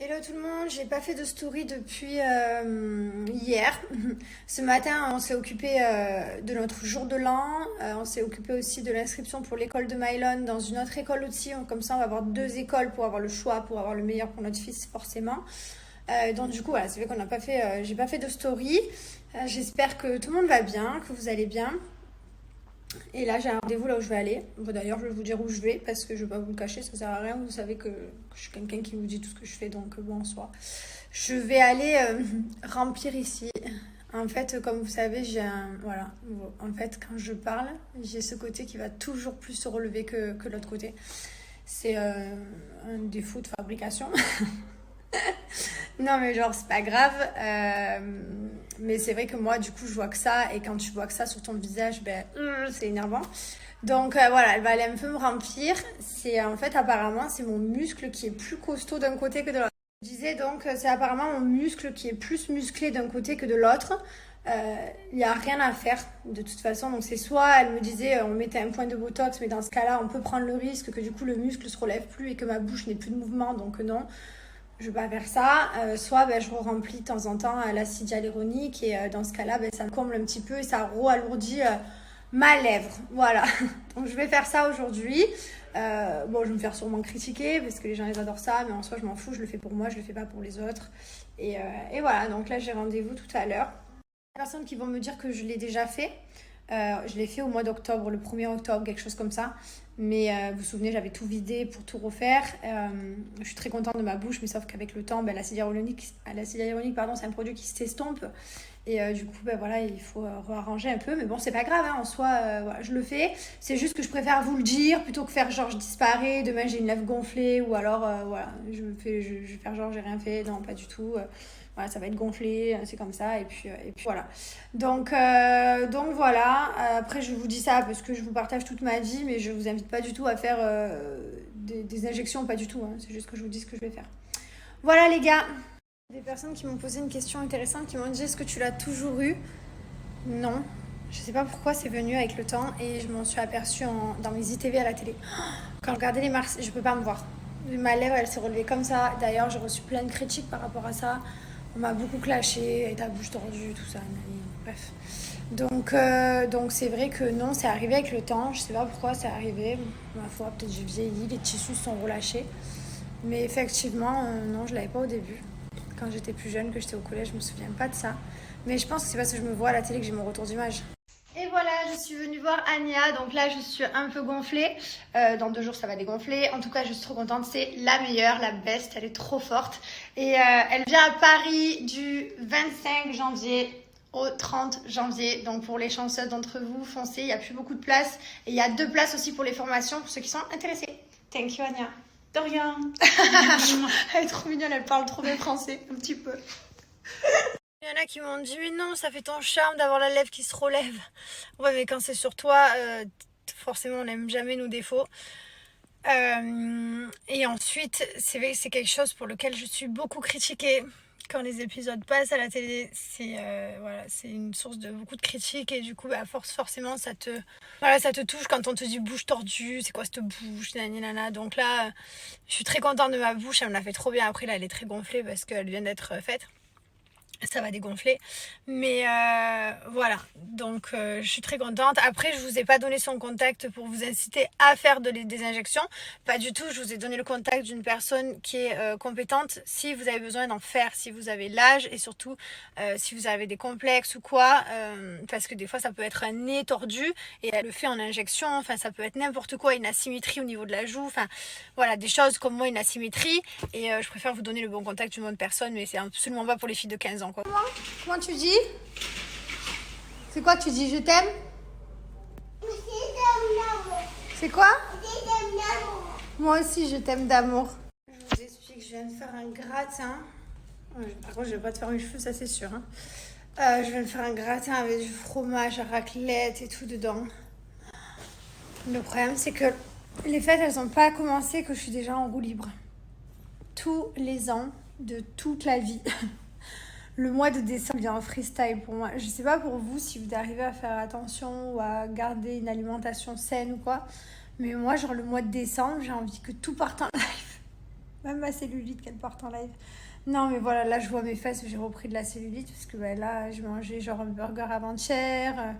Hello tout le monde, j'ai pas fait de story depuis hier. Ce matin, on s'est occupé de notre jour de l'an. On s'est occupé aussi de l'inscription pour l'école de Mylon dans une autre école aussi. Comme ça, on va avoir deux écoles pour avoir le choix, pour avoir le meilleur pour notre fils forcément. Donc du coup, voilà, c'est vrai qu'on n'a pas fait, j'ai pas fait de story. J'espère que tout le monde va bien, que vous allez bien. Et là, j'ai un rendez-vous là où je vais aller. Bon, d'ailleurs, je vais vous dire où je vais parce que je vais pas vous le cacher, ça sert à rien. Vous savez que je suis quelqu'un qui vous dit tout ce que je fais, donc bon, en soi. Je vais aller remplir ici. En fait, comme vous savez, j'ai un. Voilà. En fait, quand je parle, j'ai ce côté qui va toujours plus se relever que l'autre côté. C'est un défaut de fabrication. Non, mais genre, c'est pas grave. Mais c'est vrai que moi, du coup, je vois que ça. Et quand tu vois que ça sur ton visage, ben, c'est énervant. Donc voilà, elle va aller un peu me remplir. C'est en fait, apparemment, c'est mon muscle qui est plus costaud d'un côté que de l'autre. Je disais donc, c'est apparemment mon muscle qui est plus musclé d'un côté que de l'autre. Il n'y a rien à faire de toute façon. Donc c'est soit, elle me disait, on mettait un point de botox, mais dans ce cas-là, on peut prendre le risque que du coup le muscle se relève plus et que ma bouche n'ait plus de mouvement. Donc non. Je vais pas faire ça. Soit je remplis de temps en temps à l'acide hyaluronique et dans ce cas-là, ça me comble un petit peu et ça alourdit ma lèvre. Voilà. Donc je vais faire ça aujourd'hui. Bon, je vais me faire sûrement critiquer parce que les gens ils adorent ça, mais en soi je m'en fous. Je le fais pour moi, je le fais pas pour les autres. Et voilà. Donc là j'ai rendez-vous tout à l'heure. Il y a des personnes qui vont me dire que je l'ai déjà fait. Je l'ai fait au mois d'octobre, le 1er octobre, quelque chose comme ça. Mais vous vous souvenez, j'avais tout vidé pour tout refaire. Je suis très contente de ma bouche, mais sauf qu'avec le temps, l'acide hyaluronique, pardon, c'est un produit qui s'estompe. Et du coup, voilà, il faut rearranger un peu. Mais bon, c'est pas grave, hein, en soi, voilà, je le fais. C'est juste que je préfère vous le dire plutôt que faire genre je disparais, demain j'ai une lèvre gonflée, ou alors, voilà, je vais faire genre j'ai rien fait. Non, pas du tout. Voilà, ça va être gonflé, c'est comme ça, et puis voilà. Donc voilà, après je vous dis ça parce que je vous partage toute ma vie, mais je vous invite pas du tout à faire des injections, pas du tout, hein, c'est juste que je vous dis ce que je vais faire. Voilà les gars. Des personnes qui m'ont posé une question intéressante, qui m'ont dit est-ce que tu l'as toujours eu? Non, je sais pas pourquoi c'est venu avec le temps et je m'en suis aperçue dans mes ITV à la télé. Quand je regardais les mars, je peux pas me voir. Ma lèvre elle s'est relevée comme ça, d'ailleurs j'ai reçu plein de critiques par rapport à ça. On m'a beaucoup clashé, avec ta bouche tordue, tout ça, bref. Donc c'est vrai que non, c'est arrivé avec le temps. Je sais pas pourquoi c'est arrivé. Ma foi, peut-être j'ai vieilli, les tissus sont relâchés. Mais effectivement, non, je l'avais pas au début. Quand j'étais plus jeune, que j'étais au collège, je me souviens pas de ça. Mais je pense que c'est parce que je me vois à la télé que j'ai mon retour d'image. Et voilà, je suis venue voir Anya, donc là je suis un peu gonflée, dans 2 jours ça va dégonfler, en tout cas je suis trop contente, c'est la meilleure, la best, elle est trop forte, et elle vient à Paris du 25 janvier au 30 janvier, donc pour les chanceuses d'entre vous, foncez, il n'y a plus beaucoup de places, et il y a 2 places aussi pour les formations, pour ceux qui sont intéressés. Thank you Anya. De rien. Elle est trop mignonne, elle parle trop bien français, un petit peu. Il y en a qui m'ont dit mais non, ça fait ton charme d'avoir la lèvre qui se relève. Ouais, mais quand c'est sur toi, forcément on n'aime jamais nos défauts. Et ensuite, c'est quelque chose pour lequel je suis beaucoup critiquée. Quand les épisodes passent à la télé, c'est une source de beaucoup de critiques et du coup, forcément, ça te touche quand on te dit bouche tordue, c'est quoi cette bouche, nana. Donc là, je suis très contente de ma bouche, elle me l'a fait trop bien. Après, là, elle est très gonflée parce qu'elle vient d'être faite. Ça va dégonfler, mais voilà, donc je suis très contente. Après, je vous ai pas donné son contact pour vous inciter à faire des injections, pas du tout. Je vous ai donné le contact d'une personne qui est compétente si vous avez besoin d'en faire, si vous avez l'âge et surtout si vous avez des complexes ou quoi, parce que des fois ça peut être un nez tordu et elle le fait en injection, enfin ça peut être n'importe quoi, une asymétrie au niveau de la joue, enfin voilà, des choses comme moi, une asymétrie, et je préfère vous donner le bon contact d'une bonne personne, mais c'est absolument pas pour les filles de 15 ans. Comment tu dis? C'est quoi que tu dis? Je t'aime? C'est quoi? Moi aussi je t'aime d'amour. Je vous explique, je viens de faire un gratin. Par contre je vais pas te faire mes cheveux, ça c'est sûr, hein. Je viens de faire un gratin avec du fromage, raclette et tout dedans. Le problème c'est que les fêtes elles ont pas commencé que je suis déjà en roue libre. Tous les ans de toute la vie. Le mois de décembre vient en freestyle pour moi. Je sais pas pour vous si vous arrivez à faire attention ou à garder une alimentation saine ou quoi. Mais moi, genre le mois de décembre, j'ai envie que tout parte en live. Même ma cellulite qu'elle porte en live. Non, mais voilà, là, je vois mes fesses, j'ai repris de la cellulite parce que bah, là, je mangeais genre un burger avant-hier.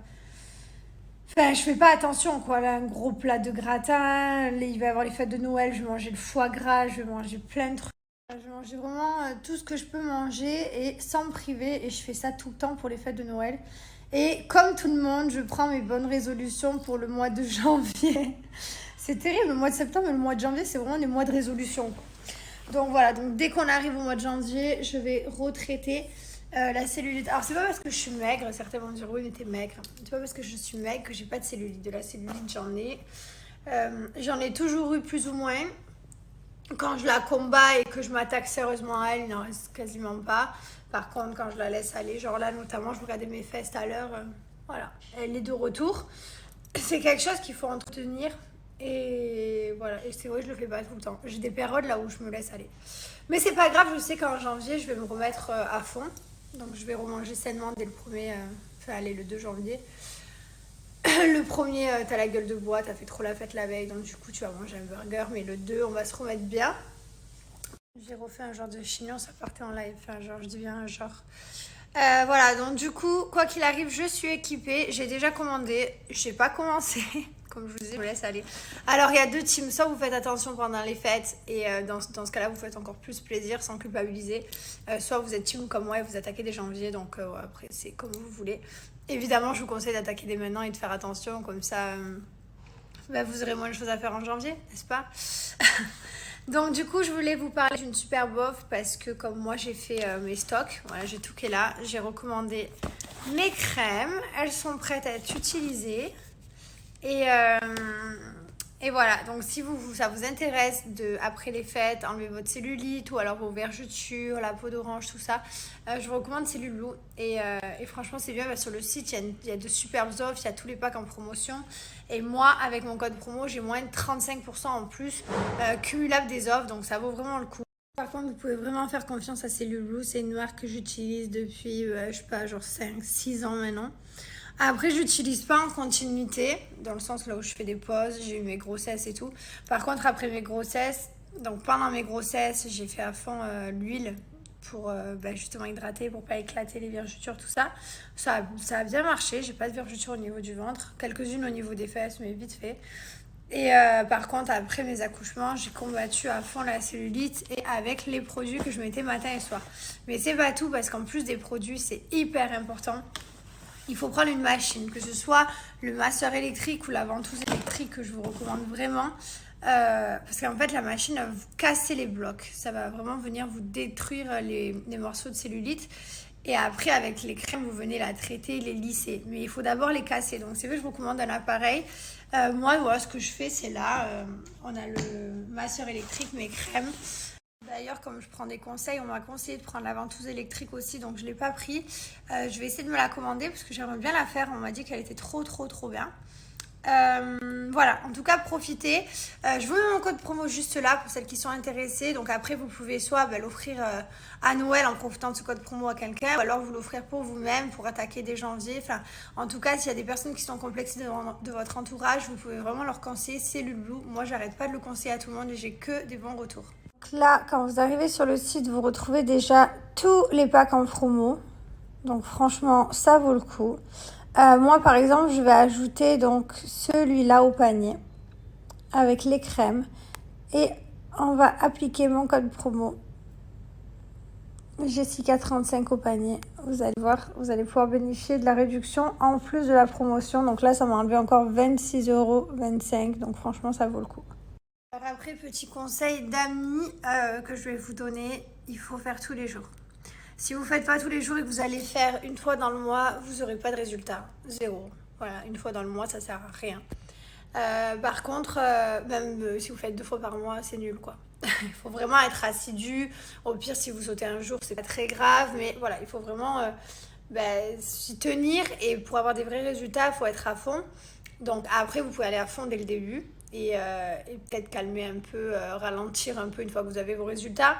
Enfin, je fais pas attention, quoi. Là, un gros plat de gratin. Il va y avoir les fêtes de Noël, je vais manger le foie gras, je vais manger plein de trucs. Je vais manger vraiment tout ce que je peux manger et sans me priver. Et je fais ça tout le temps pour les fêtes de Noël. Et comme tout le monde, je prends mes bonnes résolutions pour le mois de janvier. C'est terrible, le mois de septembre et le mois de janvier, c'est vraiment les mois de résolution, quoi. Donc voilà, donc dès qu'on arrive au mois de janvier, je vais retraiter la cellulite. Alors c'est pas parce que je suis maigre, certains vont dire oui mais t'es maigre. C'est pas parce que je suis maigre que j'ai pas de cellulite. De la cellulite j'en ai. J'en ai toujours eu plus ou moins. Quand je la combats et que je m'attaque sérieusement à elle, il n'en reste quasiment pas. Par contre quand je la laisse aller, genre là notamment je regardais mes fesses tout à l'heure, voilà, elle est de retour. C'est quelque chose qu'il faut entretenir. Et voilà, et c'est vrai, je le fais pas tout le temps. J'ai des périodes là où je me laisse aller. Mais c'est pas grave, je sais qu'en janvier, je vais me remettre à fond. Donc je vais remanger sainement dès le premier, enfin allez, le 2 janvier. Le premier, t'as la gueule de bois, t'as fait trop la fête la veille, donc du coup tu vas manger un burger. Mais le 2, on va se remettre bien. J'ai refait un genre de chignon, ça partait en live. Enfin, genre, je dis bien un genre. Voilà, donc du coup, quoi qu'il arrive, je suis équipée. J'ai déjà commandé. J'ai pas commencé. Comme je vous dis, je me laisse aller. Alors, il y a deux teams. Soit vous faites attention pendant les fêtes et dans ce cas-là, vous faites encore plus plaisir sans culpabiliser. Soit vous êtes team comme moi et vous attaquez dès janvier. Donc, ouais, après, c'est comme vous voulez. Évidemment, je vous conseille d'attaquer dès maintenant et de faire attention. Comme ça, bah, vous aurez moins de choses à faire en janvier, n'est-ce pas? Donc du coup je voulais vous parler d'une superbe offre parce que comme moi j'ai fait mes stocks, voilà, j'ai tout qui est là, j'ai recommandé mes crèmes, elles sont prêtes à être utilisées et, euh, et voilà, donc si ça vous intéresse de, après les fêtes, enlever votre cellulite ou alors vos vergetures, la peau d'orange, tout ça, je vous recommande Cellulou. Et franchement, c'est bien, sur le site, il y a de superbes offres, il y a tous les packs en promotion. Et moi, avec mon code promo, j'ai moins de 35% en plus cumulable des offres, donc ça vaut vraiment le coup. Par contre, vous pouvez vraiment faire confiance à Cellulou, c'est une marque que j'utilise depuis, je sais pas, genre 5 6 ans maintenant. Après, j'utilise pas en continuité, dans le sens là où je fais des pauses, j'ai eu mes grossesses et tout. Par contre, après mes grossesses, donc pendant mes grossesses, j'ai fait à fond l'huile pour justement hydrater, pour pas éclater les vergetures, tout ça. Ça a bien marché, j'ai pas de vergetures au niveau du ventre, quelques-unes au niveau des fesses, mais vite fait. Et par contre, après mes accouchements, j'ai combattu à fond la cellulite et avec les produits que je mettais matin et soir. Mais c'est pas tout parce qu'en plus des produits, c'est hyper important. Il faut prendre une machine, que ce soit le masseur électrique ou la ventouse électrique que je vous recommande vraiment. Parce qu'en fait, la machine va vous casser les blocs. Ça va vraiment venir vous détruire les morceaux de cellulite. Et après, avec les crèmes, vous venez la traiter, les lisser. Mais il faut d'abord les casser. Donc, c'est vrai que je vous recommande un appareil. Moi, voilà, ce que je fais, c'est là. On a le masseur électrique, mes crèmes. D'ailleurs, comme je prends des conseils, on m'a conseillé de prendre la ventouse électrique aussi, donc je ne l'ai pas pris. Je vais essayer de me la commander parce que j'aimerais bien la faire. On m'a dit qu'elle était trop, trop, trop bien. Voilà, en tout cas, profitez. Je vous mets mon code promo juste là pour celles qui sont intéressées. Donc après, vous pouvez soit l'offrir à Noël en profitant de ce code promo à quelqu'un, ou alors vous l'offrir pour vous-même, pour attaquer dès janvier. Enfin, en tout cas, s'il y a des personnes qui sont complexées de votre entourage, vous pouvez vraiment leur conseiller Cellulou. Moi, j'arrête pas de le conseiller à tout le monde et j'ai que des bons retours. Donc là, quand vous arrivez sur le site, vous retrouvez déjà tous les packs en promo. Donc franchement, ça vaut le coup. Moi, par exemple, je vais ajouter donc celui-là au panier avec les crèmes. Et on va appliquer mon code promo. Jessica35 au panier. Vous allez voir, vous allez pouvoir bénéficier de la réduction en plus de la promotion. Donc là, ça m'a enlevé encore 26,25 €. Donc franchement, ça vaut le coup. Alors après, petit conseil d'amis que je vais vous donner, il faut faire tous les jours. Si vous ne faites pas tous les jours et que vous allez faire une fois dans le mois, vous n'aurez pas de résultat. Zéro. Voilà, une fois dans le mois, ça ne sert à rien. Par contre, même si vous faites 2 fois par mois, c'est nul quoi. Il faut vraiment être assidu. Au pire, si vous sautez un jour, c'est pas très grave. Mais voilà, il faut vraiment s'y tenir. Et pour avoir des vrais résultats, il faut être à fond. Donc après, vous pouvez aller à fond dès le début. Et peut-être calmer un peu, ralentir un peu une fois que vous avez vos résultats.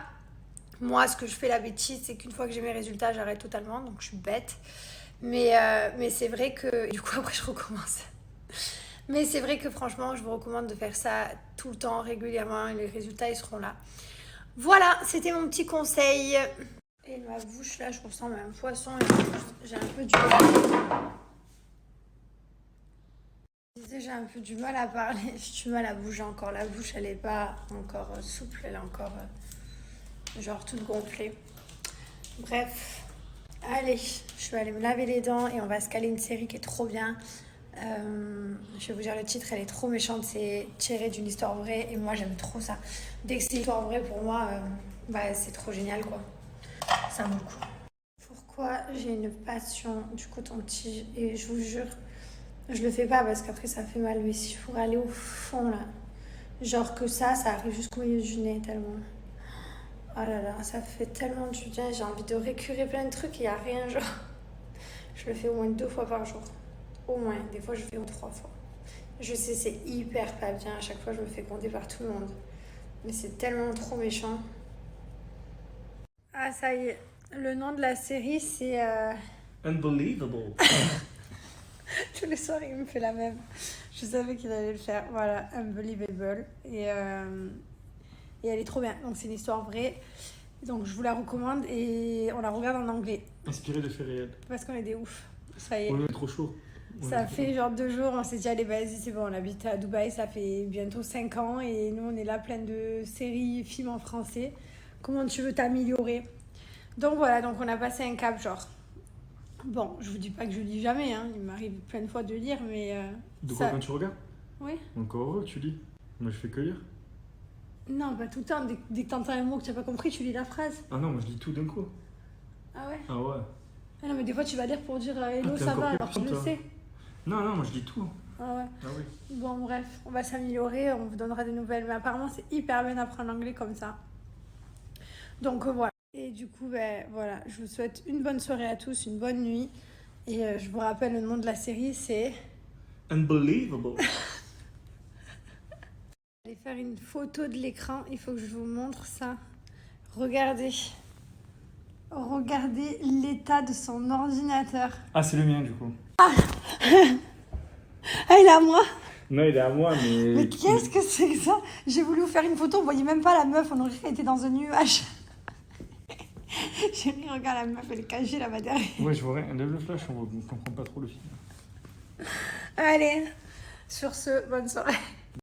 Moi, ce que je fais la bêtise, c'est qu'une fois que j'ai mes résultats, j'arrête totalement. Donc je suis bête. Mais c'est vrai que... Du coup, après, je recommence. Mais c'est vrai que franchement, je vous recommande de faire ça tout le temps, régulièrement, et les résultats, ils seront là. Voilà, c'était mon petit conseil. Et ma bouche, là, je ressemble à un poisson et j'ai un peu du mal. J'ai un peu du mal à parler, j'ai du mal à bouger encore. La bouche, elle est pas encore souple, elle est encore genre toute gonflée. Bref, allez, je vais aller me laver les dents et on va se caler une série qui est trop bien. Je vais vous dire le titre, elle est trop méchante, c'est tiré d'une histoire vraie et moi j'aime trop ça. Dès que c'est une histoire vraie pour moi, c'est trop génial quoi. Ça vaut le coup. Pourquoi j'ai une passion du coton-tige et je vous jure, je le fais pas parce qu'après ça fait mal, mais si je pourrais aller au fond là, genre que ça arrive jusqu'au milieu du nez tellement. Oh là là, ça fait tellement du bien, j'ai envie de récurer plein de trucs et y a rien genre. Je le fais au moins 2 fois par jour. Au moins, des fois je fais 3 fois. Je sais, c'est hyper pas bien, à chaque fois je me fais gronder par tout le monde. Mais c'est tellement trop méchant. Ah ça y est, le nom de la série c'est... Unbelievable. Tous les soirs il me fait la même. Je savais qu'il allait le faire. Voilà, Unbelievable. Et elle est trop bien. Donc c'est une histoire vraie. Donc je vous la recommande et on la regarde en anglais. Inspiré de faits réels. Parce qu'on est des oufs. Ça y est. On est trop chaud. Ça fait genre 2 jours, on s'est dit allez vas-y c'est bon, on habite à Dubaï, ça fait bientôt 5 ans et nous on est là plein de séries, films en français. Comment tu veux t'améliorer? Donc voilà, donc on a passé un cap genre. Bon, je vous dis pas que je lis jamais, hein. Il m'arrive plein de fois de lire, mais... De quoi ça... quand tu regardes? Oui. Encore heureux, tu lis. Moi je fais que lire. Non, pas tout le temps. Dès que t'entends un mot que tu n'as pas compris, tu lis la phrase. Ah non, moi je lis tout d'un coup. Ah ouais? Ah ouais. Ah non, mais des fois tu vas lire pour dire hello, t'es ça encore va, plus alors tu grave, le toi. sais. Non, moi je lis tout. Ah ouais. Ah oui. Bon, bref, on va s'améliorer, on vous donnera des nouvelles. Mais apparemment, c'est hyper bien d'apprendre l'anglais comme ça. Donc voilà. Et du coup, voilà, je vous souhaite une bonne soirée à tous, une bonne nuit. Et je vous rappelle, le nom de la série, c'est... Unbelievable. Je vais faire une photo de l'écran, il faut que je vous montre ça. Regardez. Regardez l'état de son ordinateur. Ah, c'est le mien du coup. Ah, il est à moi. Non, il est à moi, mais. Mais qu'est-ce que c'est que ça? J'ai voulu vous faire une photo, on voyait même pas la meuf, on aurait été dans un nuage. J'ai dit, regarde la meuf, elle est cachée là-bas derrière. Ouais, je vois rien. Lève le flash, on comprend pas trop le film. Allez, sur ce, bonne soirée.